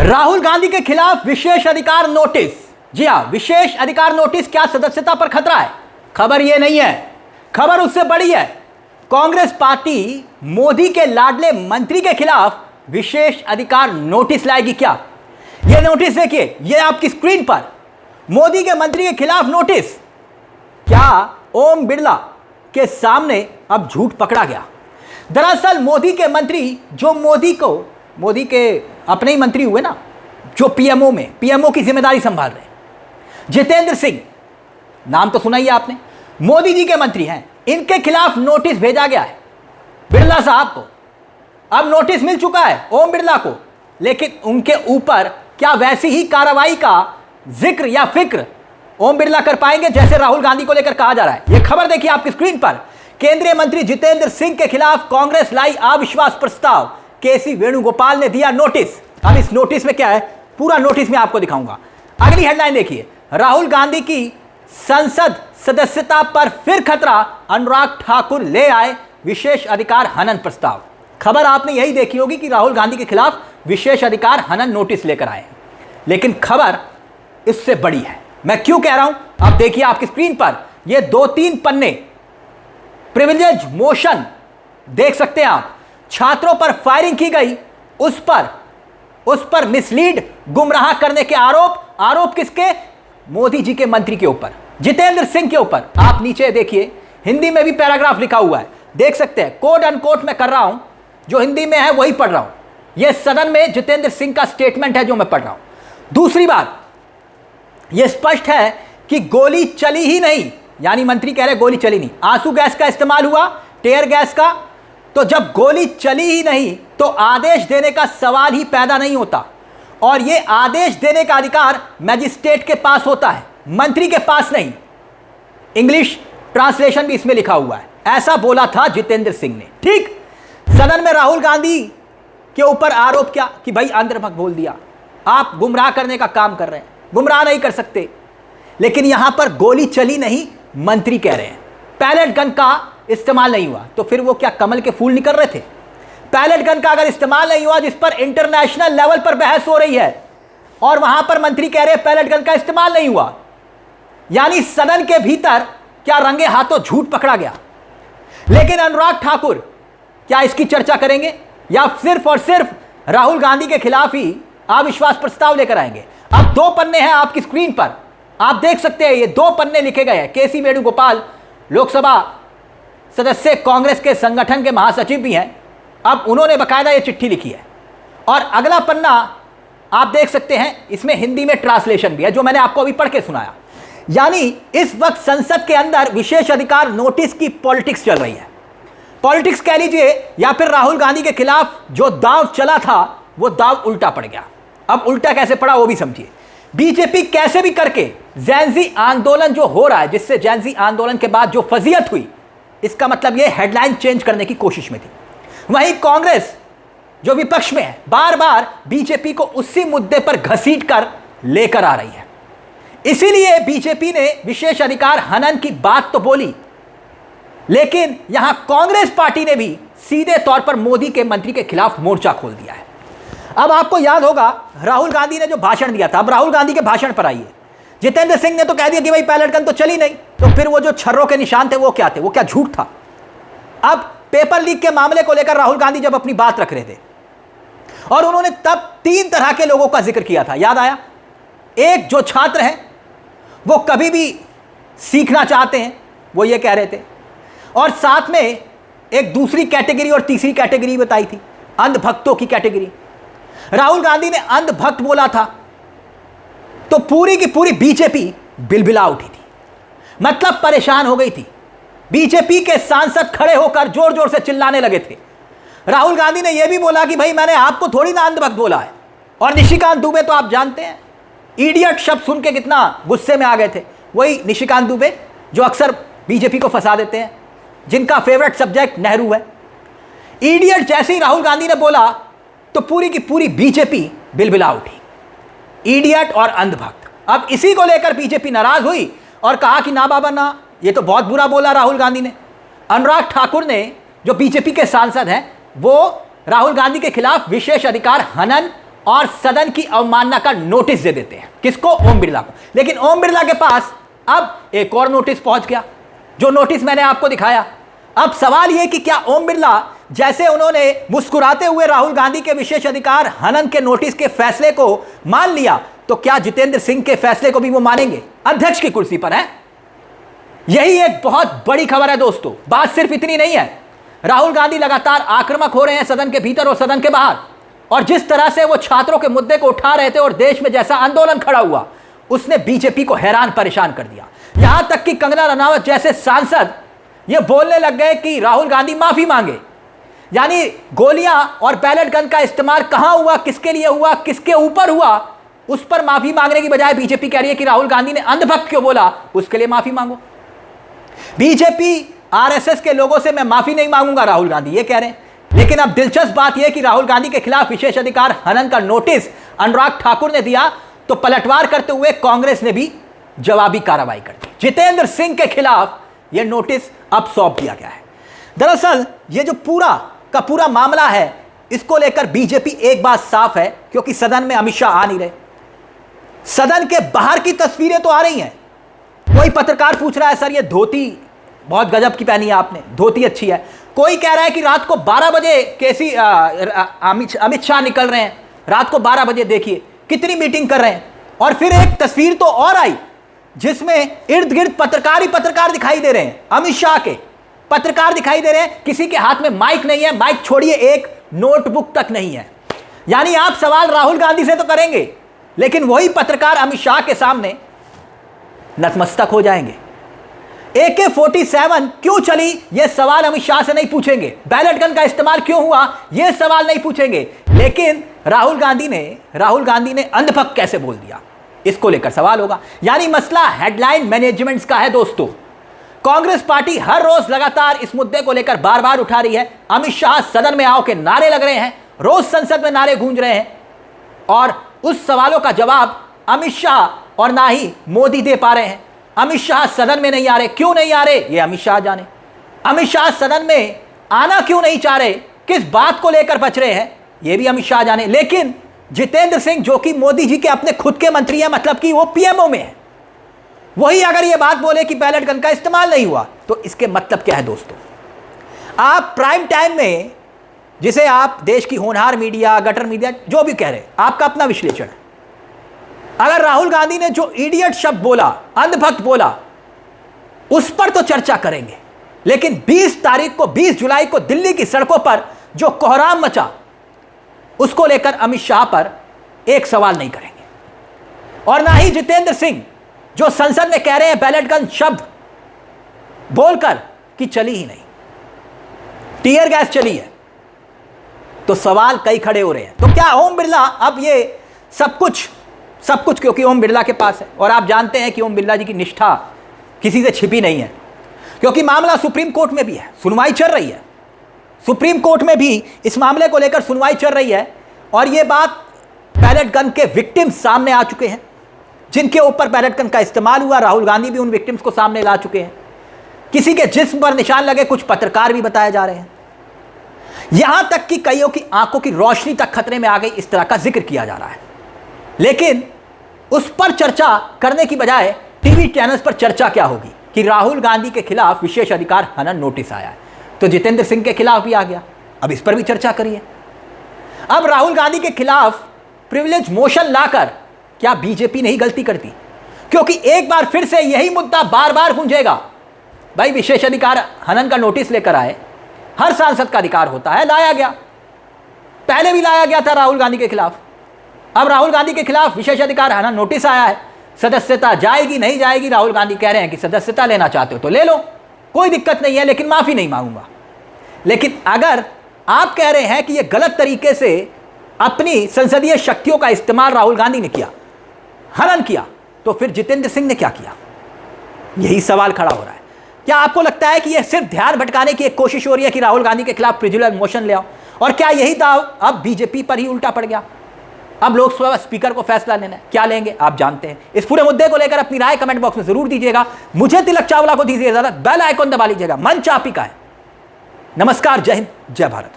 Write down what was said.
राहुल गांधी के खिलाफ विशेष अधिकार नोटिस। जी हां, विशेष अधिकार नोटिस, क्या सदस्यता पर खतरा है? खबर यह नहीं है, खबर उससे बड़ी है। कांग्रेस पार्टी मोदी के लाडले मंत्री के खिलाफ विशेष अधिकार नोटिस लाएगी क्या? यह नोटिस देखिए, यह आपकी स्क्रीन पर मोदी के मंत्री के खिलाफ नोटिस। क्या ओम बिरला के सामने अब झूठ पकड़ा गया? दरअसल मोदी के मंत्री, जो मोदी के अपने ही मंत्री हुए ना, जो पीएमओ की जिम्मेदारी संभाल रहे हैं, जितेंद्र सिंह, नाम तो सुना ही है आपने, मोदी जी के मंत्री हैं, इनके खिलाफ नोटिस भेजा गया है बिरला साहब को। अब नोटिस मिल चुका है ओम बिरला को, लेकिन उनके ऊपर क्या वैसी ही कार्रवाई का जिक्र या फिक्र ओम बिरला कर पाएंगे जैसे राहुल गांधी को लेकर कहा जा रहा है? यह खबर देखिए आपकी स्क्रीन पर। केंद्रीय मंत्री जितेंद्र सिंह के खिलाफ कांग्रेस लाई अविश्वास प्रस्ताव, केसी वेणुगोपाल ने दिया नोटिस। अब इस नोटिस में क्या है, पूरा नोटिस में आपको दिखाऊंगा। अगली हेडलाइन देखिए, राहुल गांधी की संसद सदस्यता पर फिर खतरा, अनुराग ठाकुर ले आए विशेष अधिकार हनन प्रस्ताव। खबर आपने यही देखी होगी कि राहुल गांधी के खिलाफ विशेष अधिकार हनन नोटिस लेकर आए हैं, लेकिन खबर इससे बड़ी है। मैं क्यों कह रहा हूं, आप देखिए आपकी स्क्रीन पर, यह 2-3 पन्ने प्रिविलेज मोशन देख सकते हैं आप। छात्रों पर फायरिंग की गई, उस पर मिसलीड, गुमराह करने के आरोप किसके? मोदी जी के मंत्री के ऊपर, जितेंद्र सिंह के ऊपर। आप नीचे देखिए, हिंदी में भी पैराग्राफ लिखा हुआ है, देख सकते हैं। कोट अनकोट मैं कर रहा हूं, जो हिंदी में है वही पढ़ रहा हूं। यह सदन में जितेंद्र सिंह का स्टेटमेंट है जो मैं पढ़ रहा हूं। दूसरी बात, यह स्पष्ट है कि गोली चली ही नहीं, यानी मंत्री कह रहे गोली चली नहीं, आंसू गैस का इस्तेमाल हुआ, टेयर गैस का। तो जब गोली चली ही नहीं तो आदेश देने का सवाल ही पैदा नहीं होता, और यह आदेश देने का अधिकार मैजिस्ट्रेट के पास होता है, मंत्री के पास नहीं। इंग्लिश ट्रांसलेशन भी इसमें लिखा हुआ है। ऐसा बोला था जितेंद्र सिंह ने। ठीक, सदन में राहुल गांधी के ऊपर आरोप क्या कि भाई अंधभक्त बोल दिया, आप गुमराह करने का काम कर रहे हैं, गुमराह नहीं कर सकते। लेकिन यहां पर गोली चली नहीं, मंत्री कह रहे हैं। पैलेट गन का इस्तेमाल नहीं हुआ, तो फिर वो क्या कमल के फूल निकल रहे थे? पैलेट गन का अगर इस्तेमाल नहीं हुआ, जिस पर इंटरनेशनल लेवल पर बहस हो रही है, और वहां पर मंत्री कह रहे हैं पैलेट गन का इस्तेमाल नहीं हुआ, यानी सदन के भीतर क्या रंगे हाथों झूठ पकड़ा गया। लेकिन अनुराग ठाकुर क्या इसकी चर्चा करेंगे, या सिर्फ और सिर्फ राहुल गांधी के खिलाफ ही अविश्वास प्रस्ताव लेकर आएंगे? अब 2 पन्ने हैं आपकी स्क्रीन पर, आप देख सकते हैं, ये 2 पन्ने लिखे गए हैं। केसी वेणुगोपाल लोकसभा सदस्य, कांग्रेस के संगठन के महासचिव भी हैं। अब उन्होंने बकायदा ये चिट्ठी लिखी है, और अगला पन्ना आप देख सकते हैं, इसमें हिंदी में ट्रांसलेशन भी है, जो मैंने आपको अभी पढ़ के सुनाया। यानी इस वक्त संसद के अंदर विशेष अधिकार नोटिस की पॉलिटिक्स चल रही है। पॉलिटिक्स कह लीजिए, या फिर राहुल गांधी के खिलाफ जो दांव चला था वो दांव उल्टा पड़ गया। अब उल्टा कैसे पड़ा वो भी समझिए। बीजेपी कैसे भी करके जैनजी आंदोलन जो हो रहा है, जिससे जैनजी आंदोलन के बाद जो फजीयत हुई, इसका मतलब यह हेडलाइन चेंज करने की कोशिश में थी। वहीं कांग्रेस जो विपक्ष में है, बार बार बीजेपी को उसी मुद्दे पर घसीट कर लेकर आ रही है। इसीलिए बीजेपी ने विशेष अधिकार हनन की बात तो बोली, लेकिन यहां कांग्रेस पार्टी ने भी सीधे तौर पर मोदी के मंत्री के खिलाफ मोर्चा खोल दिया है। अब आपको याद होगा राहुल गांधी ने जो भाषण दिया था, अब राहुल गांधी के भाषण पर आइए। जितेंद्र सिंह ने तो कह दिया कि भाई पैलेट गन तो चली नहीं, तो फिर वो जो छर्रों के निशान थे वो क्या थे, वो क्या झूठ था? अब पेपर लीक के मामले को लेकर राहुल गांधी जब अपनी बात रख रहे थे, और उन्होंने तब 3 तरह के लोगों का जिक्र किया था, याद आया? एक जो छात्र हैं, वो कभी भी सीखना चाहते हैं, वो ये कह रहे थे, और साथ में एक दूसरी कैटेगरी और तीसरी कैटेगरी बताई थी, अंधभक्तों की कैटेगरी। राहुल गांधी ने अंधभक्त बोला था तो पूरी की पूरी बीजेपी बिलबिला उठी थी, मतलब परेशान हो गई थी। बीजेपी के सांसद खड़े होकर जोर जोर से चिल्लाने लगे थे। राहुल गांधी ने यह भी बोला कि भाई मैंने आपको थोड़ी ना अंधभक्त बोला है। और निशिकांत दुबे तो आप जानते हैं, इडियट शब्द सुन के कितना गुस्से में आ गए थे। वही निशिकांत दुबे जो अक्सर बीजेपी को फंसा देते हैं, जिनका फेवरेट सब्जेक्ट नेहरू है। इडियट जैसे ही राहुल गांधी ने बोला तो पूरी की पूरी बीजेपी बिलबिला उठी, इडियट और अंधभक्त। अब इसी को लेकर बीजेपी नाराज हुई और कहा कि ना बाबा ना, ये तो बहुत बुरा बोला राहुल गांधी ने। अनुराग ठाकुर ने, जो बीजेपी के सांसद हैं, वो राहुल गांधी के खिलाफ विशेष अधिकार हनन और सदन की अवमानना का नोटिस दे देते हैं। किसको? ओम बिरला को। लेकिन ओम बिरला के पास अब एक और नोटिस पहुंच गया, जो नोटिस मैंने आपको दिखाया। अब सवाल यह कि क्या ओम बिरला, जैसे उन्होंने मुस्कुराते हुए राहुल गांधी के विशेष अधिकार हनन के नोटिस के फैसले को मान लिया, तो क्या जितेंद्र सिंह के फैसले को भी वो मानेंगे? अध्यक्ष की कुर्सी पर है। यही एक बहुत बड़ी खबर है दोस्तों। बात सिर्फ इतनी नहीं है, राहुल गांधी लगातार आक्रामक हो रहे हैं सदन के भीतर और सदन के बाहर, और जिस तरह से वो छात्रों के मुद्दे को उठा रहे थे और देश में जैसा आंदोलन खड़ा हुआ, उसने बीजेपी को हैरान परेशान कर दिया। यहां तक कि कंगना रनावत जैसे सांसद ये बोलने लग गए कि राहुल गांधी माफी मांगे। यानी गोलियां और बैलेट गन का इस्तेमाल कहां हुआ, किसके लिए हुआ, किसके ऊपर हुआ, उस पर माफी मांगने की बजाय बीजेपी कह रही है कि राहुल गांधी ने अंधभक्त क्यों बोला, उसके लिए माफी मांगो। बीजेपी आरएसएस के लोगों से मैं माफी नहीं मांगूंगा, राहुल गांधी ये कह रहे हैं। लेकिन अब दिलचस्प बात यह कि राहुल गांधी के खिलाफ विशेष अधिकार हनन का नोटिस अनुराग ठाकुर ने दिया, तो पलटवार करते हुए कांग्रेस ने भी जवाबी कार्रवाई कर दी। जितेंद्र सिंह के खिलाफ यह नोटिस अब सौंप दिया गया है। दरअसल यह जो पूरा का पूरा मामला है, इसको लेकर बीजेपी एक बात साफ है, क्योंकि सदन में अमित शाह आ नहीं रहे। सदन के बाहर की तस्वीरें तो आ रही हैं। कोई पत्रकार पूछ रहा है, सर ये धोती बहुत गजब की पहनी है आपने, धोती अच्छी है। कोई कह रहा है कि रात को 12 बजे कैसी अमित शाह निकल रहे हैं, रात को 12 बजे देखिए कितनी मीटिंग कर रहे हैं। और फिर एक तस्वीर तो और आई जिसमें इर्द गिर्द पत्रकार ही पत्रकार दिखाई दे रहे हैं, अमित शाह के पत्रकार दिखाई दे रहे हैं। किसी के हाथ में माइक नहीं है, माइक छोड़िए एक नोटबुक तक नहीं है। यानी आप सवाल राहुल गांधी से तो करेंगे, लेकिन वही पत्रकार अमित शाह के सामने नतमस्तक हो जाएंगे। AK-47 क्यों चली, यह सवाल अमित शाह से नहीं पूछेंगे। बैलेट गन का इस्तेमाल क्यों हुआ, यह सवाल नहीं पूछेंगे। लेकिन राहुल गांधी ने अंधभक्त कैसे बोल दिया, इसको लेकर सवाल होगा। यानी मसला हेडलाइन मैनेजमेंट का है दोस्तों। कांग्रेस पार्टी हर रोज लगातार इस मुद्दे को लेकर बार बार उठा रही है। अमित शाह सदन में आओ के नारे लग रहे हैं, रोज संसद में नारे गूंज रहे हैं, और उस सवालों का जवाब अमित शाह और ना ही मोदी दे पा रहे हैं। अमित शाह सदन में नहीं आ रहे, क्यों नहीं आ रहे ये अमित शाह जाने। अमित शाह सदन में आना क्यों नहीं चाह रहे, किस बात को लेकर बच रहे हैं, ये भी अमित शाह जाने। लेकिन जितेंद्र सिंह, जो कि मोदी जी के अपने खुद के मंत्री हैं, मतलब कि वो पीएमओ में है, वही अगर ये बात बोले कि बैलेट गन का इस्तेमाल नहीं हुआ, तो इसके मतलब क्या है दोस्तों। आप प्राइम टाइम में, जिसे आप देश की होनहार मीडिया, गटर मीडिया जो भी कह रहे हैं, आपका अपना विश्लेषण है। अगर राहुल गांधी ने जो इडियट शब्द बोला, अंधभक्त बोला, उस पर तो चर्चा करेंगे। लेकिन 20 जुलाई को दिल्ली की सड़कों पर जो कोहराम मचा, उसको लेकर अमित शाह पर एक सवाल नहीं करेंगे। और ना ही जितेंद्र सिंह, जो संसद में कह रहे हैं बैलेट गन शब्द बोलकर कि चली ही नहीं, टीयर गैस चली है, तो सवाल कई खड़े हो रहे हैं। तो क्या ओम बिरला अब ये सब कुछ क्योंकि ओम बिरला के पास है, और आप जानते हैं कि ओम बिरला जी की निष्ठा किसी से छिपी नहीं है, क्योंकि मामला सुप्रीम कोर्ट में भी है, सुनवाई चल रही है। सुप्रीम कोर्ट में भी इस मामले को लेकर सुनवाई चल रही है, और यह बात बैलेट गन के विक्टिम्स सामने आ चुके हैं, जिनके ऊपर बैलेट गन का इस्तेमाल हुआ। राहुल गांधी भी उन विक्टिम्स को सामने ला चुके हैं। किसी के जिस्म पर निशान लगे कुछ पत्रकार भी बताए जा रहे हैं। यहां तक कि कईयों की आंखों की रोशनी तक खतरे में आ गई, इस तरह का जिक्र किया जा रहा है। लेकिन उस पर चर्चा करने की बजाय टीवी चैनल्स पर चर्चा क्या होगी कि राहुल गांधी के खिलाफ विशेष अधिकार हनन नोटिस आया है, तो जितेंद्र सिंह के खिलाफ भी आ गया, अब इस पर भी चर्चा करिए। अब राहुल गांधी के खिलाफ प्रिविलेज मोशन लाकर क्या बीजेपी नहीं गलती करती, क्योंकि एक बार फिर से यही मुद्दा बार बार गूंजेगा। भाई विशेष अधिकार हनन का नोटिस लेकर आए, हर सांसद का अधिकार होता है, लाया गया, पहले भी लाया गया था राहुल गांधी के खिलाफ। अब राहुल गांधी के खिलाफ विशेष अधिकार हनन नोटिस आया है, सदस्यता जाएगी नहीं जाएगी, राहुल गांधी कह रहे हैं कि सदस्यता लेना चाहते हो तो ले लो, कोई दिक्कत नहीं है, लेकिन माफी नहीं मांगूंगा। लेकिन अगर आप कह रहे हैं कि यह गलत तरीके से अपनी संसदीय शक्तियों का इस्तेमाल राहुल गांधी ने किया, हनन किया, तो फिर जितेंद्र सिंह ने क्या किया, यही सवाल खड़ा हो रहा है। क्या आपको लगता है कि यह सिर्फ ध्यान भटकाने की एक कोशिश हो रही है कि राहुल गांधी के खिलाफ प्रिजुडिशियल मोशन ले आओ, और क्या यही दाव अब बीजेपी पर ही उल्टा पड़ गया? अब लोकसभा स्पीकर को फैसला लेना है, क्या लेंगे आप जानते हैं। इस पूरे मुद्दे को लेकर अपनी राय कमेंट बॉक्स में जरूर दीजिएगा। मुझे तिलक चावला को दीजिए इजाजत, बेल आइकॉन दबा लीजिएगा। मंच आप ही का है। नमस्कार, जय हिंद, जय भारत।